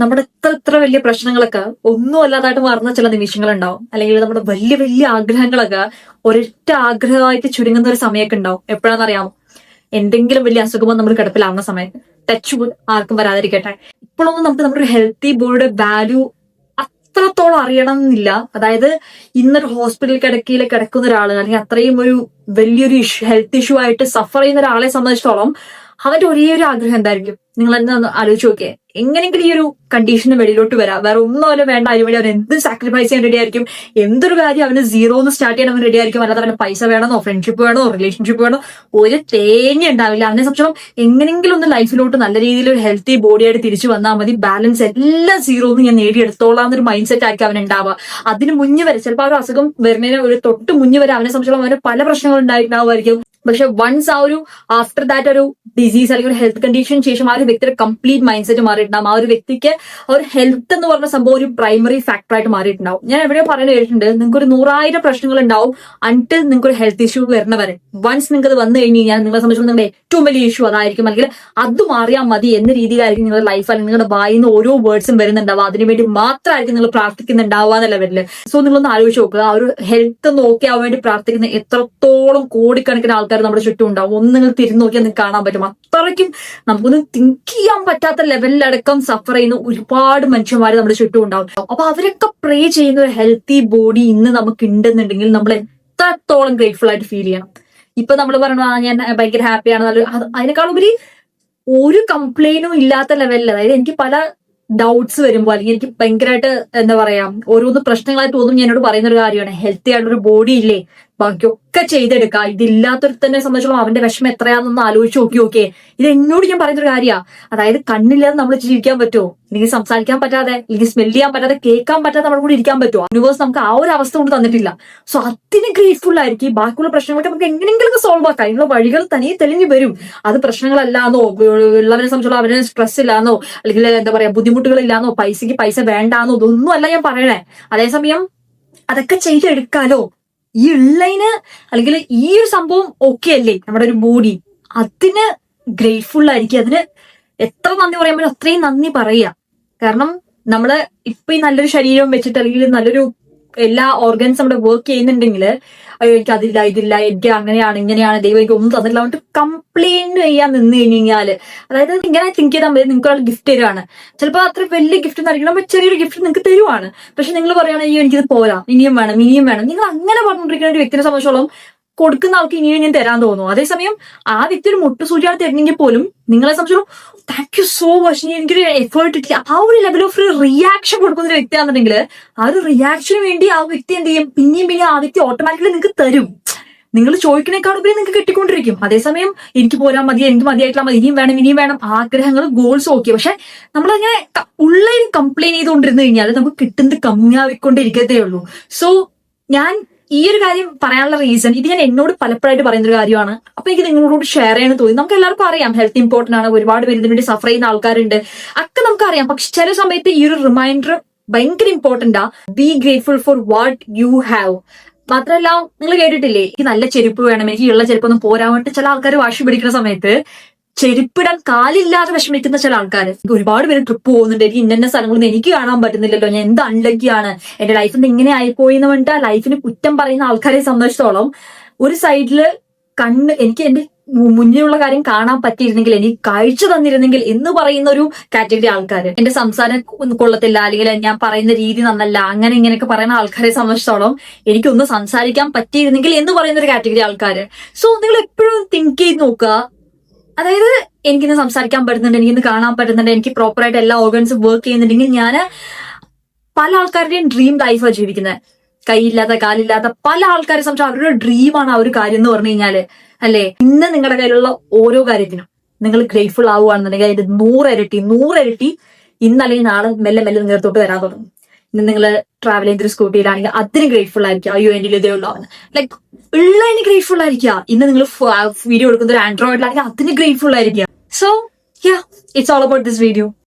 നമ്മുടെ ഇത്ര വലിയ പ്രശ്നങ്ങളൊക്കെ ഒന്നും അല്ലാതായിട്ട് മാറുന്ന ചില നിമിഷങ്ങളുണ്ടാവും. അല്ലെങ്കിൽ നമ്മുടെ വലിയ വലിയ ആഗ്രഹങ്ങളൊക്കെ ഒരൊറ്റ ആഗ്രഹമായിട്ട് ചുരുങ്ങുന്ന ഒരു സമയമൊക്കെ ഉണ്ടാവും. എപ്പോഴാണെന്നറിയാമോ? എന്തെങ്കിലും വലിയ അസുഖമോ നമ്മൾ കിടപ്പിലാവുന്ന സമയത്ത്. ടച്ച് വുഡ് ആർക്കും വരാതിരിക്കട്ടെ. ഇപ്പോഴൊന്നും നമുക്ക് നമ്മുടെ ഒരു ഹെൽത്തി ബോഡിയുടെ വാല്യൂ അത്രത്തോളം അറിയണം എന്നില്ല. അതായത് ഇന്നൊരു ഹോസ്പിറ്റൽ കിടക്കയിൽ കിടക്കുന്ന ഒരാള്, അല്ലെങ്കിൽ അത്രയും ഒരു വലിയൊരു ഹെൽത്ത് ഇഷ്യൂ ആയിട്ട് സഫർ ചെയ്യുന്ന ഒരാളെ സംബന്ധിച്ചിടത്തോളം അവന്റെ ഒരേ ഒരു ആഗ്രഹം എന്തായിരിക്കും? നിങ്ങൾ തന്നെ ഒന്ന് ആലോചിച്ച് നോക്കിയേ. എങ്ങനെയെങ്കിലും ഈ ഒരു കണ്ടീഷന് വെളിയിലോട്ട് വരാം, വേറെ ഒന്നും അവന് വേണ്ട, അതിനുവേണ്ടി അവൻ എന്ത് സാക്രിഫൈസ് ചെയ്യാൻ റെഡി ആയിരിക്കും, എന്തൊരു കാര്യം അവന് സീറോന്ന് സ്റ്റാർട്ട് ചെയ്യാൻ അവൻ റെഡി ആയിരിക്കും. അല്ലാതെ അവന് പൈസ വേണമെന്നോ ഫ്രണ്ട്ഷിപ്പ് വേണോ റിലേഷൻഷിപ്പ് വേണോ ഒരു തേങ്ങ ഉണ്ടാവില്ല. അവനെ സംബന്ധിച്ചോളം എങ്ങനെങ്കിലും ഒന്ന് ലൈഫിലോട്ട് നല്ല രീതിയിൽ ഒരു ഹെൽത്തി ബോഡിയായിട്ട് തിരിച്ചു വന്നാൽ മതി, ബാലൻസ് എല്ലാം സീറോന്ന് ഞാൻ നേടിയെടുത്തോളാം എന്നൊരു മൈൻഡ് സെറ്റ് ആയിരിക്കും അവൻ ഉണ്ടാവുക. അതിന് മുന്നേ വരെ ചിലപ്പോൾ ആ ഒരു അസുഖം വരുന്നതിന് ഒരു തൊട്ട് മുന്നേ വരെ അവനെ സംബന്ധിച്ചോളം അവന് പല പ്രശ്നങ്ങൾ ഉണ്ടായിട്ടുണ്ടാവുമായിരിക്കും. പക്ഷെ വൺസ് ആ ഒരു ആഫ്റ്റർ ദാറ്റ് ഒരു ഡിസീസ് അല്ലെങ്കിൽ ഒരു ഹെൽത്ത് കണ്ടീഷന് ശേഷം ആ ഒരു വ്യക്തിയുടെ കംപ്ലീറ്റ് മൈൻഡ് സെറ്റ് മാറിയിട്ടുണ്ടാവും. ആ ഒരു വ്യക്തിക്ക് ഒരു ഹെൽത്ത് എന്ന് പറഞ്ഞ സംഭവം ഒരു പ്രൈമറി ഫാക്ടർ ആയിട്ട് മാറിയിട്ടുണ്ടാവും. ഞാൻ എവിടെയോ പറയുന്നത് കേട്ടിട്ടുണ്ട്, നിങ്ങൾക്ക് ഒരു 100,000 പ്രശ്നങ്ങൾ ഉണ്ടാവും അൺടിൽ നിങ്ങൾക്ക് ഒരു ഹെൽത്ത് ഇഷ്യൂ വരുന്നവരെ. വൺസ് നിങ്ങൾക്ക് അത് വന്നു കഴിഞ്ഞ് കഴിഞ്ഞാൽ നിങ്ങളെ സംബന്ധിച്ചുള്ള നിങ്ങളുടെ ഏറ്റവും വലിയ ഇഷ്യൂ അതായിരിക്കും, അല്ലെങ്കിൽ അത് മാറിയാൽ മതി എന്ന രീതിയിലായിരിക്കും നിങ്ങളുടെ ലൈഫ്, അല്ലെങ്കിൽ നിങ്ങളുടെ വായിന്ന് ഓരോ വേർഡ്സും വരുന്നുണ്ടാവുക. അതിനുവേണ്ടി മാത്രമായിരിക്കും നിങ്ങൾ പ്രാർത്ഥിക്കുന്നുണ്ടാവുക എന്ന ലെവലില്. സോ നിങ്ങളൊന്ന് ആലോചിച്ച് നോക്കുക, ആ ഒരു ഹെൽത്ത് നോക്കിയാൻ വേണ്ടി പ്രാർത്ഥിക്കുന്ന എത്രത്തോളം കോടിക്കണക്കിന് ആൾക്കാർ നമ്മുടെ ചുറ്റും ഉണ്ടാവും. ഒന്ന് നിങ്ങൾ തിരിഞ്ഞു നോക്കിയാൽ നിങ്ങൾക്ക് കാണാൻ പറ്റും. അത്രയ്ക്കും നമുക്കൊന്നും തിങ്ക് ചെയ്യാൻ പറ്റാത്ത ലെവലിലടക്കം സഫർ ചെയ്യുന്ന ഒരുപാട് മനുഷ്യന്മാർ നമ്മുടെ ചുറ്റും ഉണ്ടാവും. അപ്പൊ അവരൊക്കെ പ്രേ ചെയ്യുന്ന ഒരു ഹെൽത്തി ബോഡി ഇന്ന് നമുക്ക് ഉണ്ടെന്നുണ്ടെങ്കിൽ നമ്മൾ എത്രത്തോളം ഗ്രേറ്റ്ഫുൾ ആയിട്ട് ഫീൽ ചെയ്യണം. ഇപ്പൊ നമ്മൾ പറയുന്നത് ഞാൻ ഭയങ്കര ഹാപ്പിയാണ്, അതിനേക്കാളും ഉപരി ഒരു കംപ്ലൈന്റും ഇല്ലാത്ത ലെവലിൽ, അതായത് എനിക്ക് പല ഡൗട്ട്സ് വരുമ്പോൾ, അല്ലെങ്കിൽ എനിക്ക് ഭയങ്കരമായിട്ട് എന്താ പറയാ ഓരോന്ന് പ്രശ്നങ്ങളായിട്ട് തോന്നും, എന്നോട് പറയുന്ന ഒരു കാര്യമാണ് ഹെൽത്തി ആയിട്ടൊരു ബോഡി ഇല്ലേ, ബാക്കിയൊക്കെ ചെയ്തെടുക്കുക. ഇതില്ലാത്തൊരു തന്നെ സംബന്ധിച്ചോളം അവന്റെ വിഷമം എത്രയാണെന്ന് ആലോചിച്ച് നോക്കിയേ. ഇത് എന്നോട് ഞാൻ പറയുന്നൊരു കാര്യമാണ്. അതായത് കണ്ണില്ലാതെ നമ്മൾ ജീവിക്കാൻ പറ്റുമോ? അല്ലെങ്കിൽ സംസാരിക്കാൻ പറ്റാതെ, അല്ലെങ്കിൽ സ്മെല് ചെയ്യാൻ പറ്റാതെ, കേൾക്കാൻ പറ്റാതെ നമ്മുടെ കൂടെ ഇരിക്കാൻ പറ്റുമോ? യൂണിവേഴ്സ് നമുക്ക് ആ ഒരു അവസ്ഥ കൊണ്ട് തന്നിട്ടില്ല. സോ അതിന് ഗ്രേറ്റ്ഫുൾ ആയിരിക്കും. ബാക്കിയുള്ള പ്രശ്നങ്ങളൊക്കെ നമുക്ക് എങ്ങനെയെങ്കിലും സോൾവ് ആക്കാം. അതിനുള്ള വഴികൾ തനിയെ തെളിഞ്ഞു വരും. അത് പ്രശ്നങ്ങളല്ലാന്നോ, ഉള്ളവരെ സംബന്ധിച്ചോളം അവന് സ്ട്രെസ് ഇല്ലാന്നോ, അല്ലെങ്കിൽ എന്താ പറയാ ബുദ്ധിമുട്ടുകൾ ഇല്ലാന്നോ, പൈസക്ക് പൈസ വേണ്ടാന്നോ, ഇതൊന്നും അല്ല ഞാൻ പറയണേ. അതേസമയം അതൊക്കെ ചെയ്തെടുക്കാലോ. ഈ ഉള്ളതിന്, അല്ലെങ്കിൽ ഈ ഒരു സംഭവം ഓക്കെ അല്ലേ നമ്മുടെ ഒരു ബോഡി, അതിന് ഗ്രേറ്റ്ഫുൾ ആയിരിക്കും. അതിന് എത്ര നന്ദി പറയാൻ പറ്റും അത്രയും നന്ദി പറയുക. കാരണം നമ്മള് ഇപ്പൊ ഈ നല്ലൊരു ശരീരം വെച്ചിട്ട്, അല്ലെങ്കിൽ നല്ലൊരു എല്ലാ ഓർഗൻസ് നമ്മുടെ വർക്ക് ചെയ്യുന്നുണ്ടെങ്കിൽ, അയ്യോ എനിക്ക് അതില്ല ഇതില്ല, എനിക്ക് അങ്ങനെയാണ് ഇങ്ങനെയാണ്, ദൈവം എനിക്ക് ഒന്നും തന്നില്ല എന്നിട്ട് കംപ്ലൈന്റ് ചെയ്യാൻ നിന്ന് കഴിഞ്ഞാല്, അതായത് ഇങ്ങനെ തിങ്ക് ചെയ്താൽ മതി, നിങ്ങൾക്ക് ഒരാൾ ഗിഫ്റ്റ് തരുവാണ്. ചിലപ്പോൾ അത്ര വലിയ ഗിഫ്റ്റ് എന്നായിരിക്കണം, ചെറിയൊരു ഗിഫ്റ്റ് നിങ്ങൾക്ക് തരുവാണ്. പക്ഷെ നിങ്ങൾ പറയുകയാണ് അയ്യോ എനിക്കിത് പോരാ, ഇനിയും വേണം ഇനിയും വേണം. നിങ്ങൾ അങ്ങനെ പറഞ്ഞുകൊണ്ടിരിക്കുന്ന ഒരു വ്യക്തിനെ സംബന്ധിച്ചോളം കൊടുക്കുന്ന ആൾക്ക് ഇനിയും ഞാൻ തരാൻ തോന്നുന്നു. അതേസമയം ആ വ്യക്തി ഒരു മുട്ടുസൂചിയാണ് തരണമെങ്കിൽ പോലും നിങ്ങളെ സംബന്ധിച്ചോളം താങ്ക് യു സോ മച്ച്, എനിക്കൊരു എഫേർട്ട് ഇട്ടില്ല, ആ ഒരു ലെവൽ ഓഫ് റിയാക്ഷൻ കൊടുക്കുന്ന ഒരു വ്യക്തിയാണെന്നുണ്ടെങ്കിൽ ആ ഒരു റിയാക്ഷന് വേണ്ടി ആ വ്യക്തി എന്ത് ചെയ്യും, പിന്നെയും ആ വ്യക്തി ഓട്ടോമാറ്റിക്കലി നിങ്ങൾക്ക് തരും. നിങ്ങൾ ചോദിക്കണേക്കാളും ഉപരി നിങ്ങൾക്ക് കിട്ടിക്കൊണ്ടിരിക്കും. അതേസമയം എനിക്ക് പോരാൻ മതി, എനിക്ക് മതിയായിട്ടില്ല, മതി ഇനിയും വേണം ആഗ്രഹങ്ങൾ ഗോൾസ് ഓക്കെ. പക്ഷെ നമ്മളങ്ങനെ ഉള്ളതിൽ കംപ്ലൈന്റ് ചെയ്തുകൊണ്ടിരുന്നു കഴിഞ്ഞാൽ നമുക്ക് കിട്ടുന്നത് കമ്മിയാവിക്കൊണ്ടിരിക്കത്തേ ഉള്ളൂ. സോ ഞാൻ ഈ ഒരു കാര്യം പറയാനുള്ള റീസൺ, ഇത് ഞാൻ എന്നോട് പലപ്പോഴായിട്ട് പറയുന്ന ഒരു കാര്യമാണ്. അപ്പൊ എനിക്ക് നിങ്ങളോട് ഷെയർ ചെയ്യാൻ തോന്നി. നമുക്ക് എല്ലാവർക്കും അറിയാം ഹെൽത്ത് ഇമ്പോർട്ടന്റ് ആണ്, ഒരുപാട് പേര് ഇതിനു വേണ്ടി സഫർ ചെയ്യുന്ന ആൾക്കാരുണ്ട്, ഒക്കെ നമുക്കറിയാം. പക്ഷെ ചില സമയത്ത് ഈ ഒരു റിമൈൻഡർ ഭയങ്കര ഇമ്പോർട്ടന്റ് ആ. B grateful four what you have. മാത്രമല്ല നിങ്ങൾ കേട്ടിട്ടില്ലേ, എനിക്ക് നല്ല ചെരുപ്പ് വേണം, എനിക്ക് ഉള്ള ചെരുപ്പൊന്നും പോരാൻ വേണ്ടി ചില ആൾക്കാർ വാശി പിടിക്കുന്ന സമയത്ത് ചെരുപ്പിടാൻ കാലില്ലാതെ വിഷമിക്കുന്ന ചില ആൾക്കാർ. ഒരുപാട് പേര് ട്രിപ്പ് പോകുന്നുണ്ട്, എനിക്ക് ഇന്ന സ്ഥലങ്ങളൊന്നും എനിക്ക് കാണാൻ പറ്റുന്നില്ലല്ലോ, ഞാൻ എന്ത് അൺലക്കിയാണ്, എന്റെ ലൈഫിൽ നിന്ന് ഇങ്ങനെ ആയിപ്പോയി എന്ന് പറഞ്ഞിട്ട് ആ ലൈഫിന് കുറ്റം പറയുന്ന ആൾക്കാരെ സംബന്ധിച്ചിടത്തോളം ഒരു സൈഡില് കണ്ണ് എനിക്ക് എന്റെ മുന്നിലുള്ള കാര്യം കാണാൻ പറ്റിയിരുന്നെങ്കിൽ, എനിക്ക് കാഴ്ച തന്നിരുന്നെങ്കിൽ എന്ന് പറയുന്ന ഒരു കാറ്റഗറി ആൾക്കാർ. എന്റെ സംസാരം കൊള്ളത്തില്ല, അല്ലെങ്കിൽ ഞാൻ പറയുന്ന രീതി നന്നല്ല, അങ്ങനെ ഇങ്ങനെയൊക്കെ പറയുന്ന ആൾക്കാരെ സംബന്ധിച്ചിടത്തോളം എനിക്കൊന്ന് സംസാരിക്കാൻ പറ്റിയിരുന്നെങ്കിൽ എന്ന് പറയുന്ന ഒരു കാറ്റഗറി ആൾക്കാർ. സോ നിങ്ങൾ എപ്പോഴും തിങ്ക് ചെയ്ത് നോക്കുക. അതായത് എനിക്കിന്ന് സംസാരിക്കാൻ പറ്റുന്നുണ്ട്, എനിക്കിന്ന് കാണാൻ പറ്റുന്നുണ്ട്, എനിക്ക് പ്രോപ്പറായിട്ട് എല്ലാ ഓർഗൻസും വർക്ക് ചെയ്യുന്നുണ്ടെങ്കിൽ ഞാൻ പല ആൾക്കാരുടെയും ഡ്രീം ലൈഫാണ് ജീവിക്കുന്നത്. കൈയില്ലാത്ത കാലില്ലാത്ത പല ആൾക്കാരെ സംബന്ധിച്ച് അവരുടെ ഡ്രീമാണ് ആ ഒരു കാര്യം എന്ന് പറഞ്ഞു കഴിഞ്ഞാല്, അല്ലെ? ഇന്ന് നിങ്ങളുടെ കയ്യിലുള്ള ഓരോ കാര്യത്തിനും നിങ്ങൾ ഗ്രേറ്റ്ഫുൾ ആവുകയാണെന്നുണ്ടെങ്കിൽ അതിന്റെ 100 ഇരട്ടി ഇന്നല്ലെങ്കിൽ നാളെ മെല്ലെ മെല്ലെ നിങ്ങളത്തോട്ട് വരാൻ തുടങ്ങും. ഇന്ന് നിങ്ങൾ ട്രാവൽ ചെയ്തൊരു സ്കൂട്ടിയിലാണെങ്കിൽ അതിന് ഗ്രേറ്റ്ഫുൾ ആയിരിക്കും, അയ്യോ എന്റെ ഇതേ ഉള്ളാവുന്നത്, ലൈക്ക് ഉള്ളതിന് ഗ്രേറ്റ്ഫുൾ ആയിരിക്കുക. ഇന്ന് നിങ്ങൾ വീഡിയോ എടുക്കുന്ന ഒരു ആൻഡ്രോയിഡിലാണെങ്കിൽ അതിന് ഗ്രേറ്റ്ഫുൾ ആയിരിക്കുക. So yeah, it's all about this video.